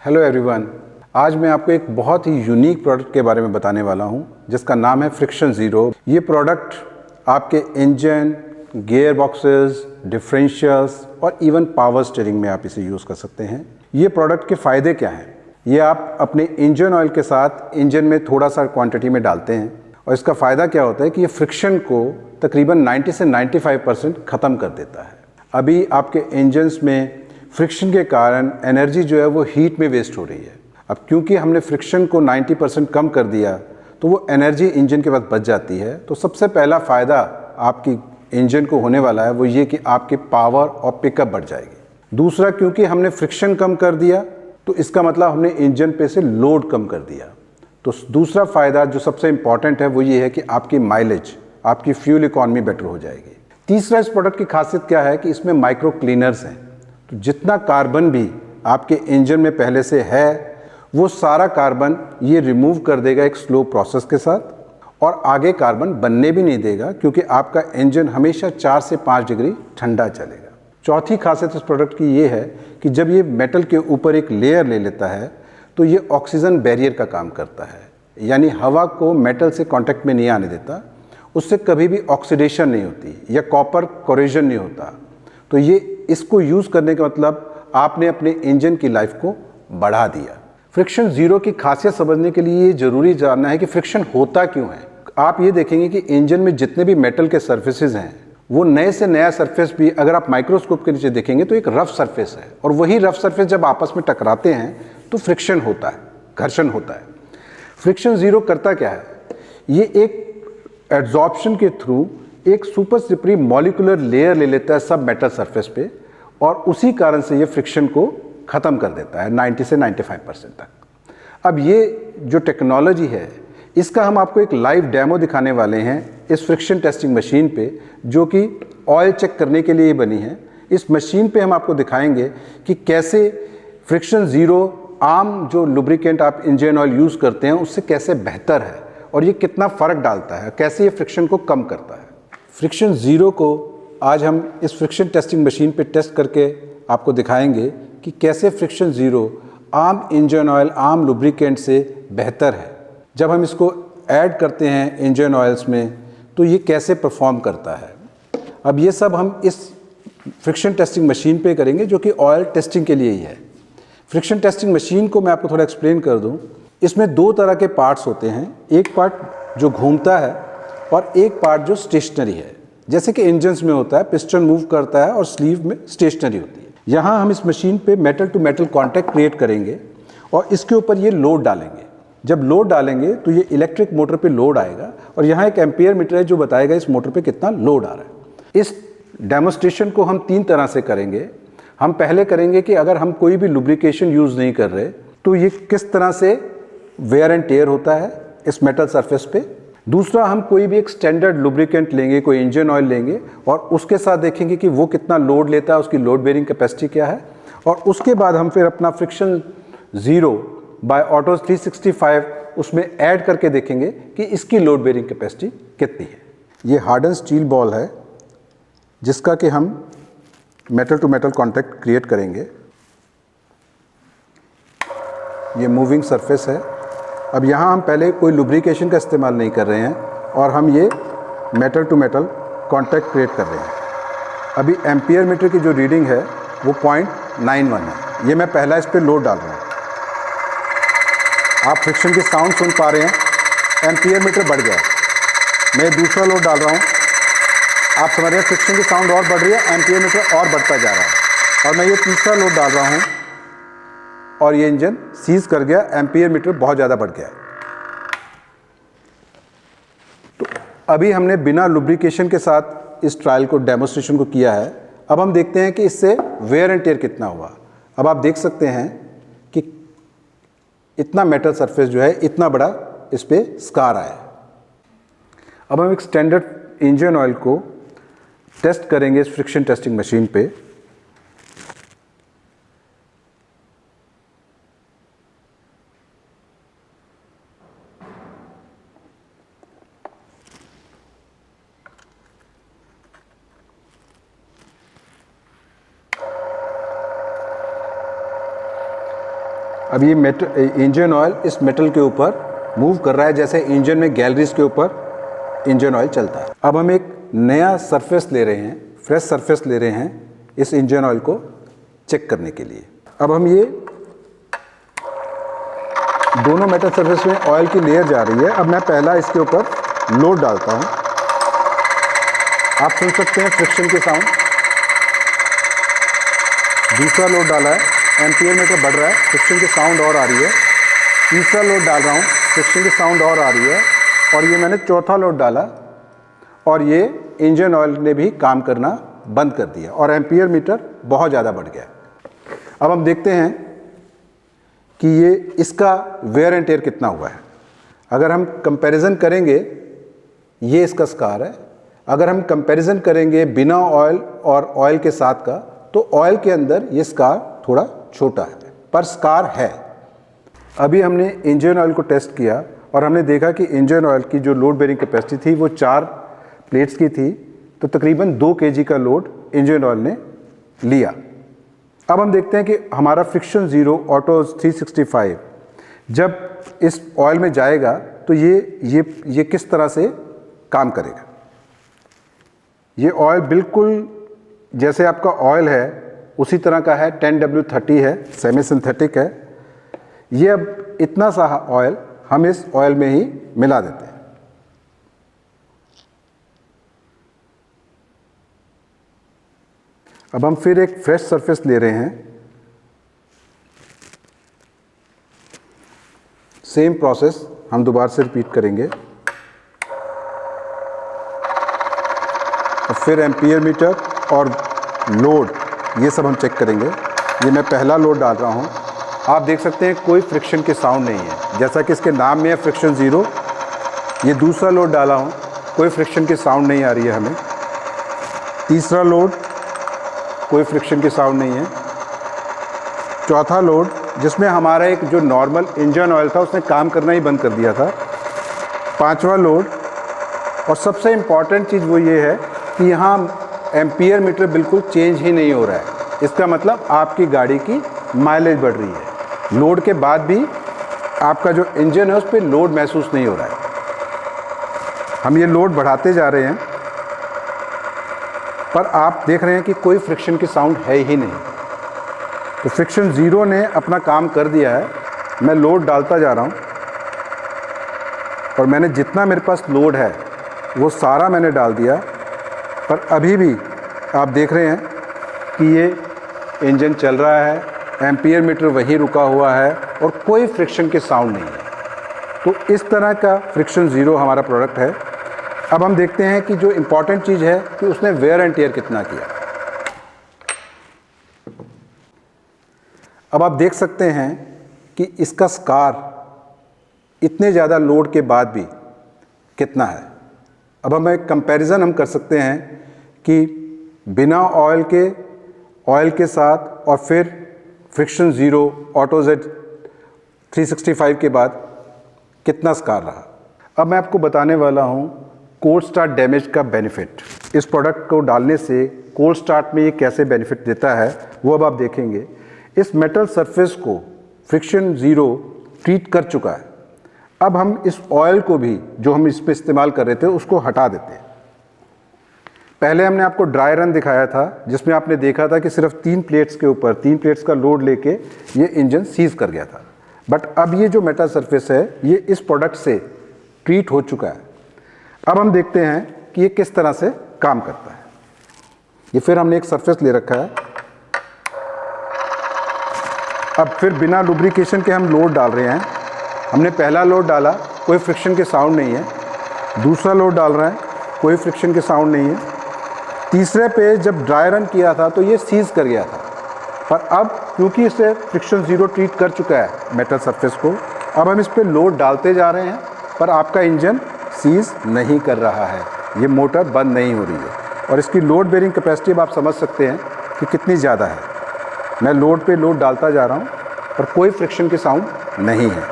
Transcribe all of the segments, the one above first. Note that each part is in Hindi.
Hello everyone. आज मैं आपको एक बहुत ही यूनिक प्रोडक्ट के बारे में बताने वाला हूं जिसका नाम है फ्रिक्शन ज़ीरो। ये प्रोडक्ट आपके इंजन, गियर बॉक्सेस, डिफरेंशियल्स और इवन पावर स्टीयरिंग में आप इसे यूज़ कर सकते हैं। ये प्रोडक्ट के फ़ायदे क्या हैं? ये आप अपने इंजन ऑयल के साथ इंजन में थोड़ा सा क्वांटिटी में डालते हैं और इसका फ़ायदा क्या होता है कि ये फ्रिक्शन को तकरीबन 90 से 95% ख़त्म कर देता है। अभी आपके इंजन्स में फ्रिक्शन के कारण एनर्जी जो है वो हीट में वेस्ट हो रही है। अब क्योंकि हमने फ्रिक्शन को 90% कम कर दिया तो वो एनर्जी इंजन के पास बच जाती है। तो सबसे पहला फ़ायदा आपकी इंजन को होने वाला है वो ये कि आपकी पावर और पिकअप बढ़ जाएगी। दूसरा, क्योंकि हमने फ्रिक्शन कम कर दिया तो इसका मतलब हमने इंजन पे से लोड कम कर दिया। तो दूसरा फ़ायदा जो सबसे इम्पॉर्टेंट है वो ये है कि आपकी माइलेज, आपकी फ्यूल इकॉनमी बेटर हो जाएगी। तीसरा, इस प्रोडक्ट की खासियत क्या है कि इसमें माइक्रो क्लीनर्स हैं। तो जितना कार्बन भी आपके इंजन में पहले से है वो सारा कार्बन ये रिमूव कर देगा एक स्लो प्रोसेस के साथ और आगे कार्बन बनने भी नहीं देगा, क्योंकि आपका इंजन हमेशा 4 से 5 डिग्री ठंडा चलेगा। चौथी खासियत इस प्रोडक्ट की ये है कि जब ये मेटल के ऊपर एक लेयर ले लेता है तो ये ऑक्सीजन बैरियर का काम करता है, यानी हवा को मेटल से कांटेक्ट में नहीं आने देता, उससे कभी भी ऑक्सीडेशन नहीं होती या कॉपर कोरोजन नहीं होता। तो ये इसको यूज़ करने का मतलब आपने अपने इंजन की लाइफ को बढ़ा दिया। फ्रिक्शन ज़ीरो की खासियत समझने के लिए ये ज़रूरी जानना है कि फ्रिक्शन होता क्यों है। आप ये देखेंगे कि इंजन में जितने भी मेटल के सर्फेसेज हैं वो नए से नया सरफेस भी अगर आप माइक्रोस्कोप के नीचे देखेंगे तो एक रफ सरफेस है, और वही रफ सरफेस जब आपस में टकराते हैं तो फ्रिक्शन होता है, घर्षण होता है। फ्रिक्शन ज़ीरो करता क्या है? ये एक एड्जॉर्प्शन के थ्रू एक सुपर स्लिपरी मॉलिक्यूलर लेयर ले लेता है सब मेटल सरफेस पे, और उसी कारण से ये फ्रिक्शन को ख़त्म कर देता है 90 से 95% तक। अब ये जो टेक्नोलॉजी है इसका हम आपको एक लाइव डेमो दिखाने वाले हैं इस फ्रिक्शन टेस्टिंग मशीन पे, जो कि ऑयल चेक करने के लिए बनी है। इस मशीन पे हम आपको दिखाएंगे कि कैसे फ्रिक्शन ज़ीरो आम जो लुब्रिकेंट आप इंजन ऑयल यूज़ करते हैं उससे कैसे बेहतर है और ये कितना फ़र्क डालता है, कैसे ये फ्रिक्शन को कम करता है। फ्रिक्शन ज़ीरो को आज हम इस फ्रिक्शन टेस्टिंग मशीन पे टेस्ट करके आपको दिखाएंगे कि कैसे फ्रिक्शन ज़ीरो आम इंजन ऑयल, आम लुब्रिकेंट से बेहतर है। जब हम इसको ऐड करते हैं इंजन ऑयल्स में तो ये कैसे परफॉर्म करता है। अब ये सब हम इस फ्रिक्शन टेस्टिंग मशीन पे करेंगे जो कि ऑयल टेस्टिंग के लिए ही है। फ्रिक्शन टेस्टिंग मशीन को मैं आपको थोड़ा एक्सप्लेन कर दूं। इसमें दो तरह के पार्ट्स होते हैं, एक पार्ट जो घूमता है और एक पार्ट जो स्टेशनरी है। जैसे कि इंजन्स में होता है, पिस्टन मूव करता है और स्लीव में स्टेशनरी होती है। यहाँ हम इस मशीन पे metal to metal contact create करेंगे और इसके ऊपर ये लोड डालेंगे। जब लोड डालेंगे तो ये इलेक्ट्रिक मोटर पे लोड आएगा और यहाँ एक एम्पियर मीटर है जो बताएगा इस मोटर पे कितना लोड आ रहा है। इस डेमोस्ट्रेशन को हम 3 तरह से करेंगे। हम पहले करेंगे कि अगर हम कोई भी लुब्रिकेशन यूज़ नहीं कर रहे तो ये किस तरह से वेयर एंड टेयर होता है इस मेटल सरफेस पे। दूसरा, हम कोई भी एक स्टैंडर्ड लुब्रिकेंट लेंगे, कोई इंजन ऑयल लेंगे और उसके साथ देखेंगे कि वो कितना लोड लेता है, उसकी लोड बेयरिंग कैपेसिटी क्या है। और उसके बाद हम फिर अपना फ्रिक्शन ज़ीरो बाय ऑटोज 365 उसमें ऐड करके देखेंगे कि इसकी लोड बेयरिंग कैपेसिटी कितनी है। ये हार्डन स्टील बॉल है जिसका कि हम metal to metal contact create करेंगे। ये मूविंग सरफेस है। अब यहाँ हम पहले कोई लुब्रिकेशन का इस्तेमाल नहीं कर रहे हैं और हम ये metal to metal contact create कर रहे हैं। अभी एम्पियर मीटर की जो रीडिंग है वो 0.91 है। ये मैं पहला इस पर लोड डाल रहा हूँ। आप फ्रिक्शन की साउंड सुन पा रहे हैं, एम्पियर मीटर बढ़ गया। मैं दूसरा लोड डाल रहा हूँ, आप समझ रहे हैं फ्रिक्शन की साउंड और बढ़ रही है, एम्पियर मीटर और बढ़ता जा रहा है। और मैं ये तीसरा लोड डाल रहा हूँ और ये इंजन सीज कर गया, एम्पियर मीटर बहुत ज़्यादा बढ़ गया। तो अभी हमने बिना लुब्रिकेशन के साथ इस ट्रायल को, डेमोस्ट्रेशन को किया है। अब हम देखते हैं कि इससे वेयर एंड टेयर कितना हुआ। अब आप देख सकते हैं कि इतना मेटल सरफेस जो है, इतना बड़ा इस पर स्कार आया। अब हम एक स्टैंडर्ड इंजन ऑयल को टेस्ट करेंगे इस फ्रिक्शन टेस्टिंग मशीन पे। अब ये इंजन ऑयल इस मेटल के ऊपर मूव कर रहा है, जैसे इंजन में गैलरीज के ऊपर इंजन ऑयल चलता है। अब हम एक नया सरफेस ले रहे हैं, फ्रेश सरफेस ले रहे हैं इस इंजन ऑयल को चेक करने के लिए। अब हम ये दोनों मेटल सरफेस में ऑयल की लेयर जा रही है। अब मैं पहला इसके ऊपर लोड डालता हूँ। आप सुन सकते हैं फ्रिक्शन के साउंड। दूसरा लोड डाला है, एम्पियर मीटर बढ़ रहा है, फ्रिक्शन की साउंड और आ रही है। तीसरा लोड डाल रहा हूँ, फ्रिक्शन की साउंड और आ रही है। और ये मैंने चौथा लोड डाला और ये इंजन ऑयल ने भी काम करना बंद कर दिया और एम्पियर मीटर बहुत ज़्यादा बढ़ गया। अब हम देखते हैं कि ये इसका वेयर एंड टेयर कितना हुआ है। अगर हम कंपैरिजन करेंगे, ये इसका स्कार है। अगर हम कंपैरिजन करेंगे बिना ऑयल और ऑयल के साथ का, तो ऑयल के अंदर ये स्कार थोड़ा छोटा है, पर स्कार है। अभी हमने इंजन ऑयल को टेस्ट किया और हमने देखा कि इंजन ऑयल की जो लोड बेरिंग कैपेसिटी थी वो 4 प्लेट्स की थी, तो तकरीबन 2 kg का लोड इंजन ऑयल ने लिया। अब हम देखते हैं कि हमारा फ्रिक्शन ज़ीरो ऑटो 365 जब इस ऑयल में जाएगा तो ये किस तरह से काम करेगा। ये ऑयल बिल्कुल जैसे आपका ऑयल है उसी तरह का है, 10W30 है, सेमी सिंथेटिक है। ये अब इतना सा ऑयल हम इस ऑयल में ही मिला देते हैं। अब हम फिर एक फ्रेश सरफेस ले रहे हैं। सेम प्रोसेस हम दोबारा से रिपीट करेंगे। और फिर एम्पियर मीटर और लोड ये सब हम चेक करेंगे। ये मैं पहला लोड डाल रहा हूँ। आप देख सकते हैं कोई फ्रिक्शन की साउंड नहीं है, जैसा कि इसके नाम में है फ्रिक्शन ज़ीरो। ये दूसरा लोड डाला हूँ, कोई फ्रिक्शन की साउंड नहीं आ रही है हमें। तीसरा लोड, कोई फ्रिक्शन की साउंड नहीं है। चौथा लोड जिसमें हमारा एक जो नॉर्मल इंजन ऑयल था उसने काम करना ही बंद कर दिया था। पांचवा लोड, और सबसे इम्पॉर्टेंट चीज़ वो ये है कि यहाँ एम्पियर मीटर बिल्कुल चेंज ही नहीं हो रहा है। इसका मतलब आपकी गाड़ी की माइलेज बढ़ रही है। लोड के बाद भी आपका जो इंजन है उस पर लोड महसूस नहीं हो रहा है। हम ये लोड बढ़ाते जा रहे हैं, पर आप देख रहे हैं कि कोई फ्रिक्शन की साउंड है ही नहीं। तो फ्रिक्शन ज़ीरो ने अपना काम कर दिया है। मैं लोड डालता जा रहा हूँ और मैंने जितना मेरे पास लोड है वो सारा मैंने डाल दिया, पर अभी भी आप देख रहे हैं कि ये इंजन चल रहा है, एम्पियर मीटर वहीं रुका हुआ है और कोई फ्रिक्शन की साउंड नहीं है। तो इस तरह का फ्रिक्शन ज़ीरो हमारा प्रोडक्ट है। अब हम देखते हैं कि जो इम्पॉर्टेंट चीज़ है कि उसने वेयर एंड टेयर कितना किया। अब आप देख सकते हैं कि इसका स्कार इतने ज़्यादा लोड के बाद भी कितना है। अब हम एक कंपैरिजन हम कर सकते हैं कि बिना ऑयल के साथ और फिर फ्रिक्शन ज़ीरो ऑटोजेट 365 के बाद कितना स्कार रहा। अब मैं आपको बताने वाला हूँ कोल्ड स्टार्ट डैमेज का बेनिफिट। इस प्रोडक्ट को डालने से कोल्ड स्टार्ट में ये कैसे बेनिफिट देता है वो अब आप देखेंगे। इस मेटल सरफेस को फ्रिक्शन ज़ीरो ट्रीट कर चुका है। अब हम इस ऑयल को भी जो हम इस पर इस्तेमाल कर रहे थे उसको हटा देते हैं। पहले हमने आपको ड्राई रन दिखाया था जिसमें आपने देखा था कि सिर्फ 3 प्लेट्स के ऊपर 3 प्लेट्स का लोड लेके ये इंजन सीज कर गया था। बट अब ये जो मेटल सरफेस है ये इस प्रोडक्ट से ट्रीट हो चुका है। अब हम देखते हैं कि ये किस तरह से काम करता है। ये फिर हमने एक सरफेस ले रखा है। अब फिर बिना लुब्रिकेशन के हम लोड डाल रहे हैं। हमने पहला लोड डाला, कोई फ्रिक्शन की साउंड नहीं है। दूसरा लोड डाल रहे हैं, कोई फ्रिक्शन की साउंड नहीं है। तीसरे पे जब ड्राई रन किया था तो ये सीज कर गया था, पर अब क्योंकि इसे फ्रिक्शन ज़ीरो ट्रीट कर चुका है मेटल सरफेस को, अब हम इस पर लोड डालते जा रहे हैं, पर आपका इंजन सीज नहीं कर रहा है। ये मोटर बंद नहीं हो रही है और इसकी लोड बेरिंग कैपेसिटी अब आप समझ सकते हैं कि कितनी ज़्यादा है। मैं लोड पे लोड डालता जा रहा हूँ और कोई फ्रिक्शन की साउंड नहीं है।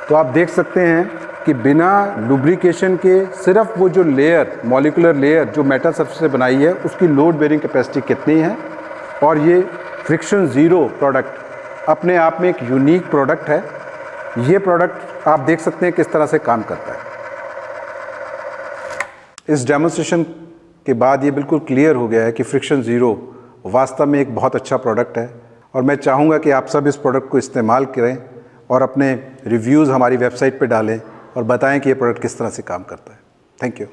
तो आप देख सकते हैं कि बिना लुब्रिकेशन के सिर्फ वो जो लेयर, मॉलिक्यूलर लेयर जो मेटल सरफेस से बनाई है, उसकी लोड बेयरिंग कैपेसिटी कितनी है। और ये फ्रिक्शन ज़ीरो प्रोडक्ट अपने आप में एक यूनिक प्रोडक्ट है। ये प्रोडक्ट आप देख सकते हैं किस तरह से काम करता है। इस डेमोन्स्ट्रेशन के बाद ये बिल्कुल क्लियर हो गया है कि फ्रिक्शन ज़ीरो वास्तव में एक बहुत अच्छा प्रोडक्ट है, और मैं चाहूँगा कि आप सब इस प्रोडक्ट को इस्तेमाल करें और अपने रिव्यूज़ हमारी वेबसाइट पे डालें और बताएं कि ये प्रोडक्ट किस तरह से काम करता है। Thank you.